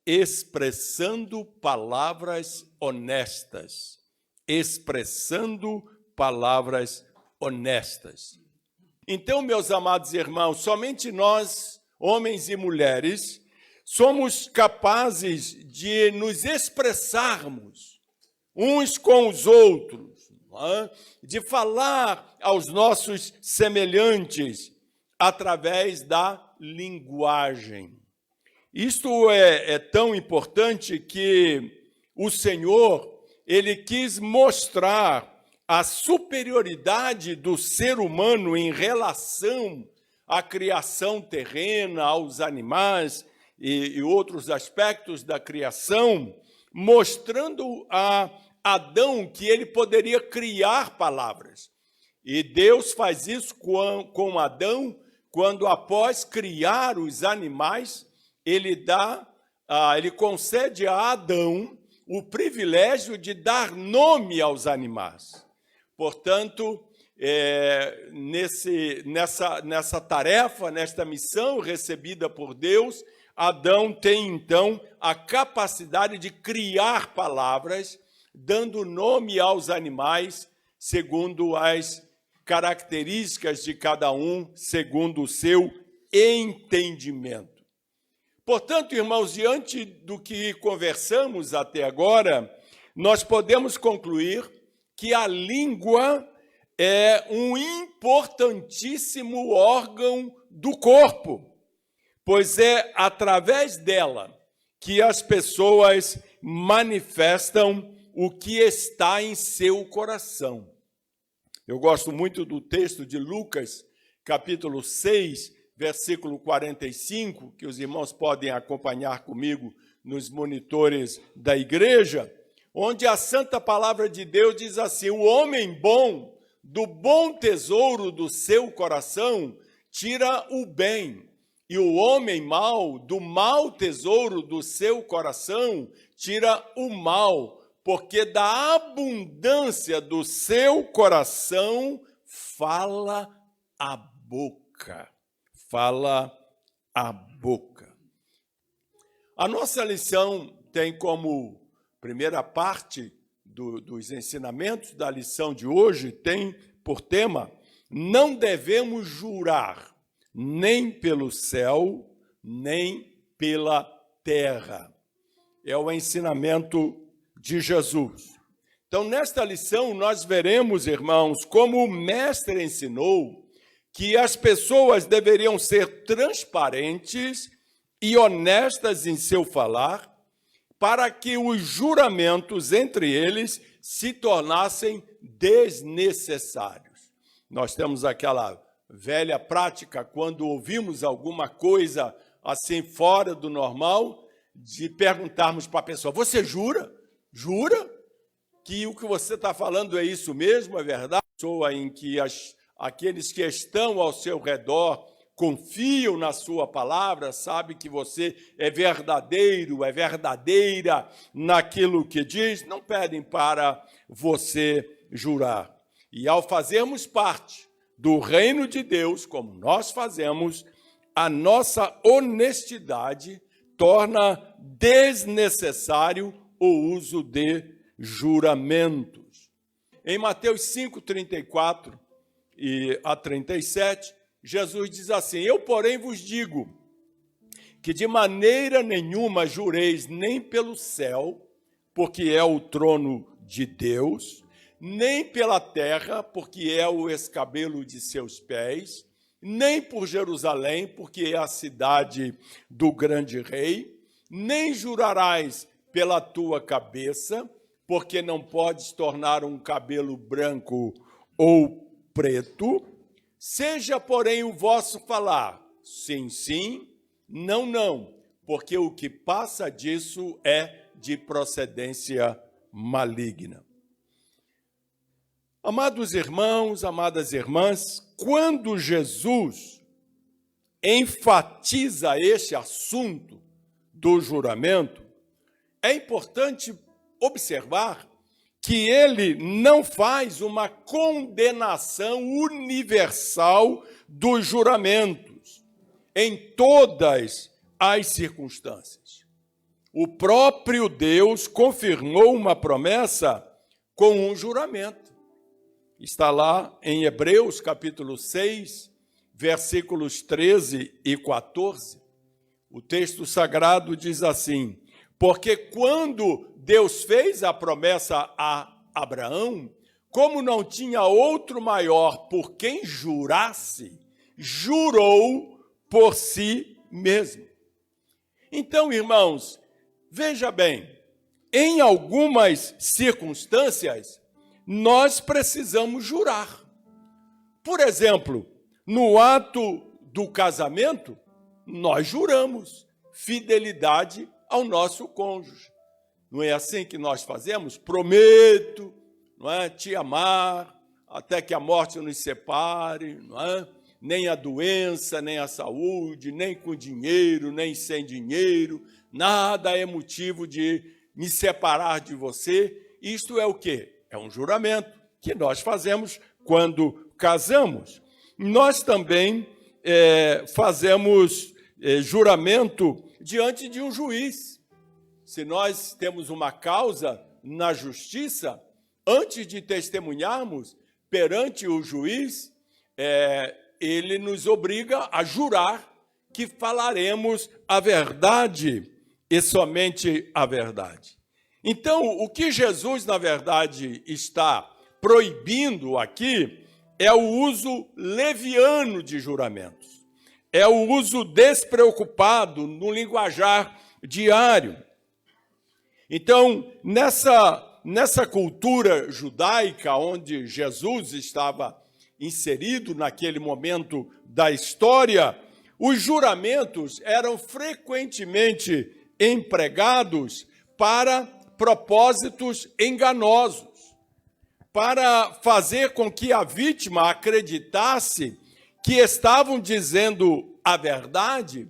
expressando palavras honestas. Expressando palavras honestas. Então, meus amados irmãos, somente nós, homens e mulheres, somos capazes de nos expressarmos uns com os outros, de falar aos nossos semelhantes através da linguagem. Isto é tão importante que o Senhor, Ele quis mostrar a superioridade do ser humano em relação à criação terrena, aos animais e outros aspectos da criação, mostrando a Adão que ele poderia criar palavras. E Deus faz isso com Adão, quando após criar os animais, ele concede a Adão o privilégio de dar nome aos animais. Portanto, nessa tarefa, nesta missão recebida por Deus, Adão tem, então, a capacidade de criar palavras, dando nome aos animais, segundo as características de cada um, segundo o seu entendimento. Portanto, irmãos, diante do que conversamos até agora, nós podemos concluir que a língua é um importantíssimo órgão do corpo, pois é através dela que as pessoas manifestam o que está em seu coração. Eu gosto muito do texto de Lucas, capítulo 6, versículo 45, que os irmãos podem acompanhar comigo nos monitores da igreja, onde a santa palavra de Deus diz assim: o homem bom, do bom tesouro do seu coração, tira o bem, e o homem mau, do mau tesouro do seu coração, tira o mal, porque da abundância do seu coração fala a boca. Fala a boca. A nossa lição tem como primeira parte dos ensinamentos da lição de hoje, tem por tema: não devemos jurar nem pelo céu, nem pela terra. É o ensinamento de Jesus. Então, nesta lição, nós veremos, irmãos, como o mestre ensinou que as pessoas deveriam ser transparentes e honestas em seu falar, para que os juramentos entre eles se tornassem desnecessários. Nós temos aquela velha prática, quando ouvimos alguma coisa assim fora do normal, de perguntarmos para a pessoa: você jura? Jura que o que você está falando é isso mesmo, é verdade? Pessoa em que aqueles que estão ao seu redor confiam na sua palavra, sabem que você é verdadeiro, é verdadeira naquilo que diz, não pedem para você jurar. E ao fazermos parte do reino de Deus, como nós fazemos, a nossa honestidade torna desnecessário o uso de juramentos. Em Mateus 5, 34 e a 37, Jesus diz assim: eu, porém, vos digo que de maneira nenhuma jureis nem pelo céu, porque é o trono de Deus, nem pela terra, porque é o escabelo de seus pés, nem por Jerusalém, porque é a cidade do grande rei, nem jurarás pela tua cabeça, porque não podes tornar um cabelo branco ou preto. Seja, porém, o vosso falar sim, sim, não, não, porque o que passa disso é de procedência maligna. Amados irmãos, amadas irmãs, quando Jesus enfatiza este assunto do juramento, é importante observar que ele não faz uma condenação universal dos juramentos em todas as circunstâncias. o próprio Deus confirmou uma promessa com um juramento. Está lá em Hebreus, capítulo 6, versículos 13 e 14. O texto sagrado diz assim: porque quando Deus fez a promessa a Abraão, como não tinha outro maior por quem jurasse, jurou por si mesmo. Então, irmãos, veja bem, em algumas circunstâncias, nós precisamos jurar. Por exemplo, no ato do casamento, nós juramos fidelidade ao nosso cônjuge. Não é assim que nós fazemos? Prometo, não é, te amar, até que a morte nos separe, não é? Nem a doença, nem a saúde, nem com dinheiro, nem sem dinheiro, nada é motivo de me separar de você. Isto é o quê? É um juramento que nós fazemos quando casamos. Nós também fazemos juramento diante de um juiz. Se nós temos uma causa na justiça, antes de testemunharmos perante o juiz, ele nos obriga a jurar que falaremos a verdade e somente a verdade. Então, o que Jesus, na verdade, está proibindo aqui é o uso leviano de juramentos. É o uso despreocupado no linguajar diário. Então, nessa cultura judaica, onde Jesus estava inserido naquele momento da história, os juramentos eram frequentemente empregados para propósitos enganosos, para fazer com que a vítima acreditasse que estavam dizendo a verdade.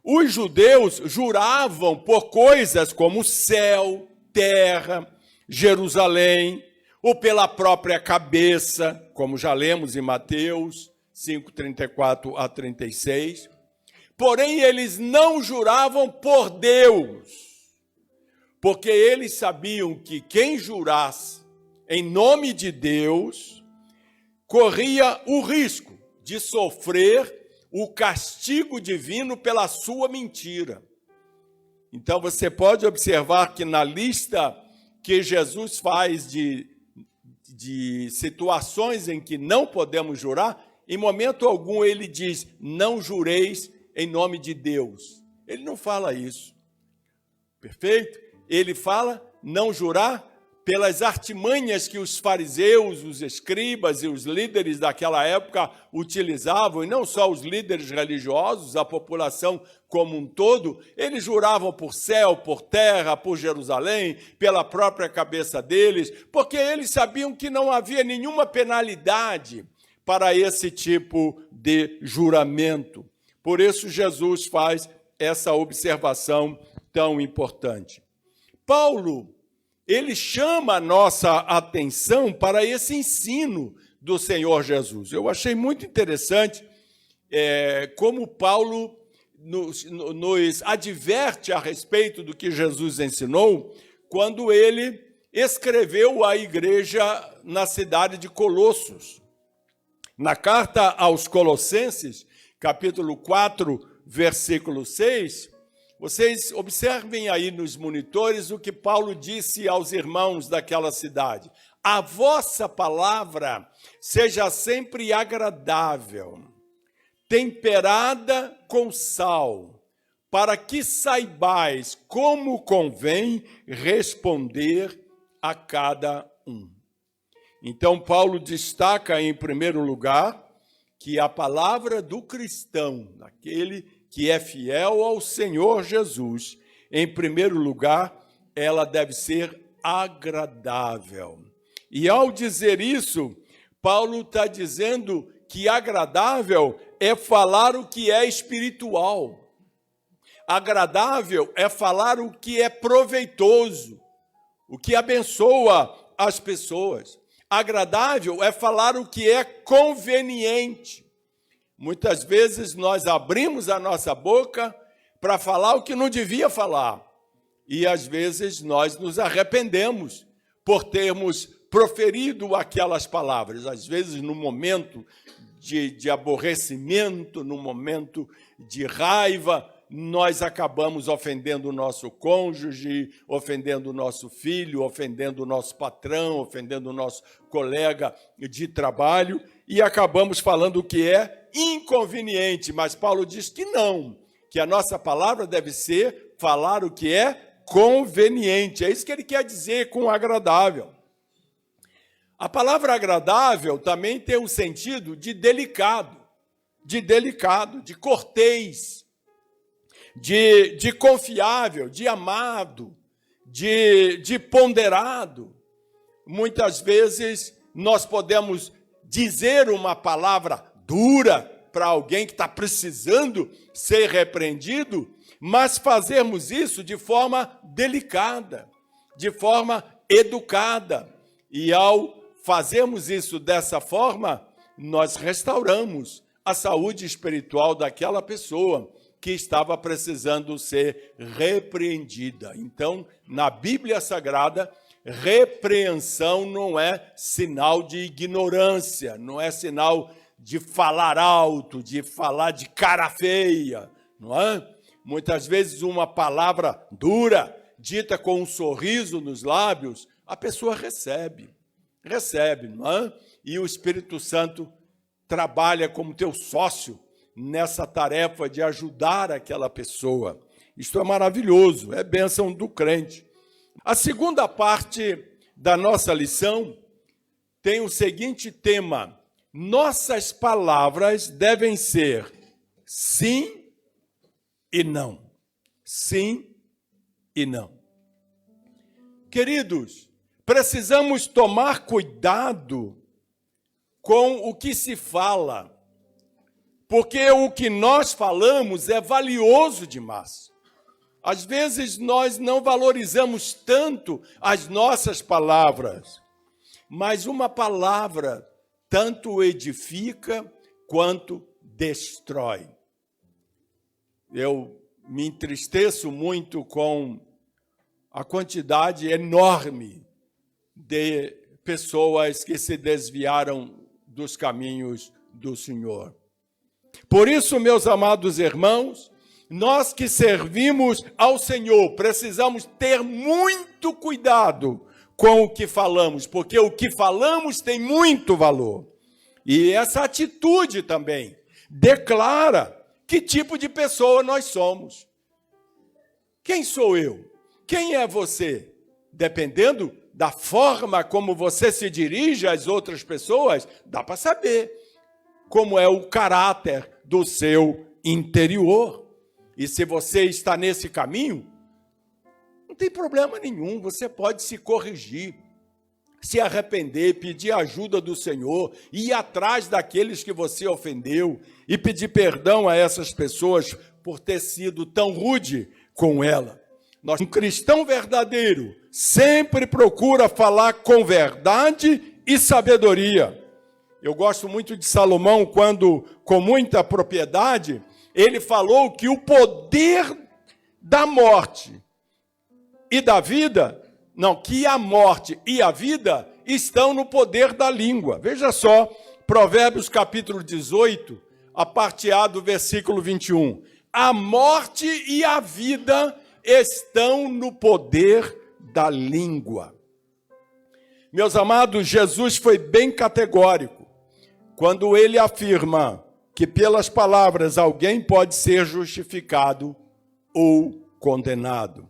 Os judeus juravam por coisas como céu, terra, Jerusalém, ou pela própria cabeça, como já lemos em Mateus 5, 34 a 36. Porém, eles não juravam por Deus, porque eles sabiam que quem jurasse em nome de Deus corria o risco de sofrer o castigo divino pela sua mentira. Então, você pode observar que na lista que Jesus faz de situações em que não podemos jurar, em momento algum ele diz, não jureis em nome de Deus. Ele não fala isso. Perfeito? Ele fala não jurar pelas artimanhas que os fariseus, os escribas e os líderes daquela época utilizavam, e não só os líderes religiosos, a população como um todo, eles juravam por céu, por terra, por Jerusalém, pela própria cabeça deles, porque eles sabiam que não havia nenhuma penalidade para esse tipo de juramento. Por isso, Jesus faz essa observação tão importante. Paulo, ele chama a nossa atenção para esse ensino do Senhor Jesus. Eu achei muito interessante como Paulo nos adverte a respeito do que Jesus ensinou quando ele escreveu à igreja na cidade de Colossos. Na carta aos Colossenses, capítulo 4, versículo 6, vocês observem aí nos monitores o que Paulo disse aos irmãos daquela cidade. A vossa palavra seja sempre agradável, temperada com sal, para que saibais como convém responder a cada um. Então, Paulo destaca, em primeiro lugar, que a palavra do cristão, daquele que é fiel ao Senhor Jesus, em primeiro lugar, ela deve ser agradável. E ao dizer isso, Paulo está dizendo que agradável é falar o que é espiritual. Agradável é falar o que é proveitoso, o que abençoa as pessoas. Agradável é falar o que é conveniente. Muitas vezes nós abrimos a nossa boca para falar o que não devia falar. e às vezes nós nos arrependemos por termos proferido aquelas palavras. Às vezes, no momento de aborrecimento, no momento de raiva, nós acabamos ofendendo o nosso cônjuge, ofendendo o nosso filho, ofendendo o nosso patrão, ofendendo o nosso colega de trabalho, e acabamos falando o que é inconveniente. Mas Paulo diz que não, que a nossa palavra deve ser falar o que é conveniente. É isso que ele quer dizer com agradável. A palavra agradável também tem um sentido de delicado, de cortês, de confiável, de amado, de ponderado. Muitas vezes nós podemos dizer uma palavra dura para alguém que está precisando ser repreendido, mas fazermos isso de forma delicada, de forma educada. E ao fazermos isso dessa forma, nós restauramos a saúde espiritual daquela pessoa que estava precisando ser repreendida. Então, na Bíblia Sagrada, repreensão não é sinal de ignorância, não é sinal de falar alto, de falar de cara feia, não é? Muitas vezes uma palavra dura, dita com um sorriso nos lábios, a pessoa recebe, não é? E o Espírito Santo trabalha como teu sócio nessa tarefa de ajudar aquela pessoa. Isto é maravilhoso, é bênção do crente. A segunda parte da nossa lição tem o seguinte tema: nossas palavras devem ser sim e não. Sim e não. Queridos, precisamos tomar cuidado com o que se fala, porque o que nós falamos é valioso demais. Às vezes nós não valorizamos tanto as nossas palavras, mas uma palavra tanto edifica quanto destrói. Eu me entristeço muito com a quantidade enorme de pessoas que se desviaram dos caminhos do Senhor. Por isso, meus amados irmãos, nós que servimos ao Senhor, precisamos ter muito cuidado com o que falamos, porque o que falamos tem muito valor. E essa atitude também declara que tipo de pessoa nós somos. Quem sou eu? Quem é você? Dependendo da forma como você se dirige às outras pessoas, dá para saber como é o caráter do seu interior. E se você está nesse caminho, não tem problema nenhum, você pode se corrigir, se arrepender, pedir ajuda do Senhor, ir atrás daqueles que você ofendeu e pedir perdão a essas pessoas por ter sido tão rude com ela. Um cristão verdadeiro sempre procura falar com verdade e sabedoria. Eu gosto muito de Salomão quando, com muita propriedade, ele falou que o poder da morte e da vida, que a morte e a vida estão no poder da língua. Veja só, Provérbios capítulo 18, a parte A do versículo 21. A morte e a vida estão no poder da língua. Meus amados, Jesus foi bem categórico quando ele afirma que pelas palavras alguém pode ser justificado ou condenado.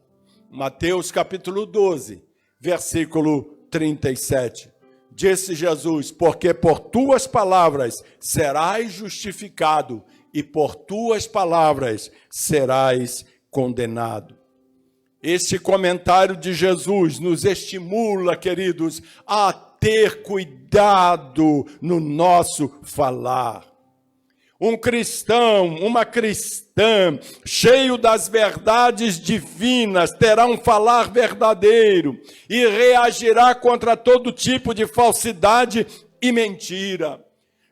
Mateus capítulo 12, versículo 37. Disse Jesus: porque por tuas palavras serás justificado e por tuas palavras serás condenado. Este comentário de Jesus nos estimula, queridos, a ter cuidado no nosso falar. Um cristão, uma cristã, cheio das verdades divinas, terá um falar verdadeiro e reagirá contra todo tipo de falsidade e mentira.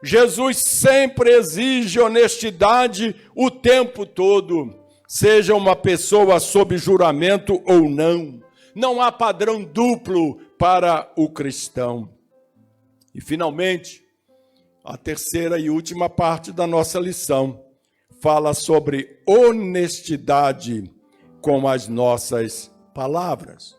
Jesus sempre exige honestidade o tempo todo. seja uma pessoa sob juramento ou não. Não há padrão duplo para o cristão. E, finalmente, a terceira e última parte da nossa lição fala sobre honestidade com as nossas palavras.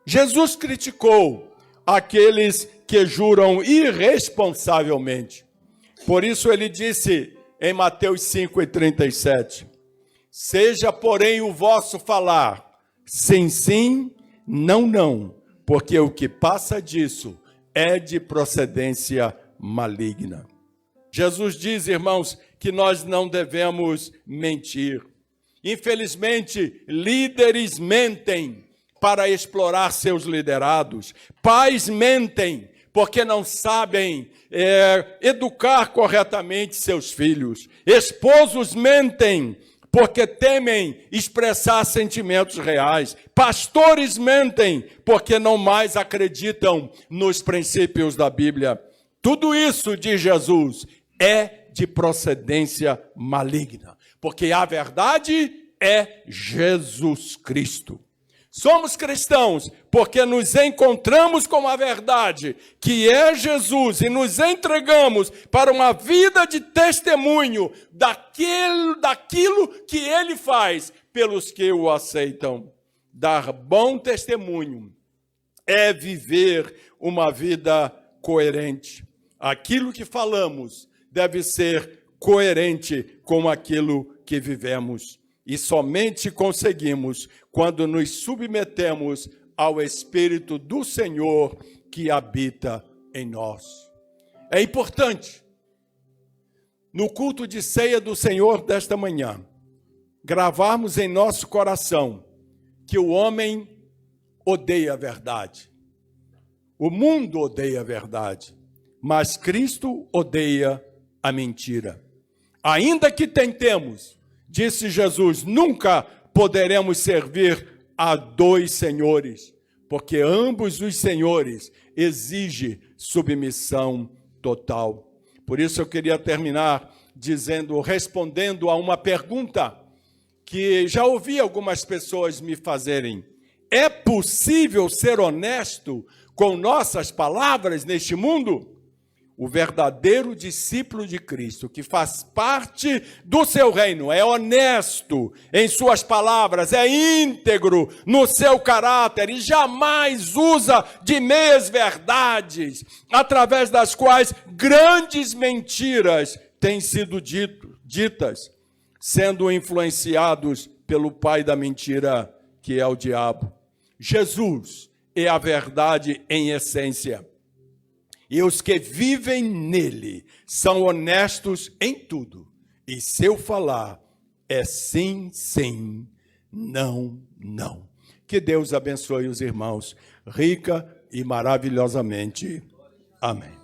Jesus criticou aqueles que juram irresponsavelmente. Por isso ele disse em Mateus 5:37, seja, porém, o vosso falar sim, sim, não, não, porque o que passa disso é de procedência maligna. Jesus diz, irmãos, que nós não devemos mentir. Infelizmente, líderes mentem para explorar seus liderados. Pais mentem porque não sabem educar corretamente seus filhos. Esposos mentem porque temem expressar sentimentos reais. Pastores mentem porque não mais acreditam nos princípios da Bíblia. Tudo isso, diz Jesus, é de procedência maligna, porque a verdade é Jesus Cristo. Somos cristãos porque nos encontramos com a verdade, que é Jesus, e nos entregamos para uma vida de testemunho daquilo que Ele faz pelos que o aceitam. Dar bom testemunho é viver uma vida coerente. Aquilo que falamos deve ser coerente com aquilo que vivemos. E somente conseguimos quando nos submetemos ao Espírito do Senhor que habita em nós. É importante, no culto de ceia do Senhor desta manhã, gravarmos em nosso coração que o homem odeia a verdade. O mundo odeia a verdade, mas Cristo odeia a mentira. Ainda que tentemos, disse Jesus, nunca poderemos servir a dois senhores, porque ambos os senhores exigem submissão total. Por isso eu queria terminar respondendo a uma pergunta que já ouvi algumas pessoas me fazerem. É possível ser honesto com nossas palavras neste mundo? O verdadeiro discípulo de Cristo, que faz parte do seu reino, é honesto em suas palavras, é íntegro no seu caráter e jamais usa de meias verdades, através das quais grandes mentiras têm sido ditas, sendo influenciados pelo pai da mentira, que é o diabo. Jesus é a verdade em essência. E os que vivem nele são honestos em tudo. E seu falar é sim, sim, não, não. Que Deus abençoe os irmãos rica e maravilhosamente. Amém.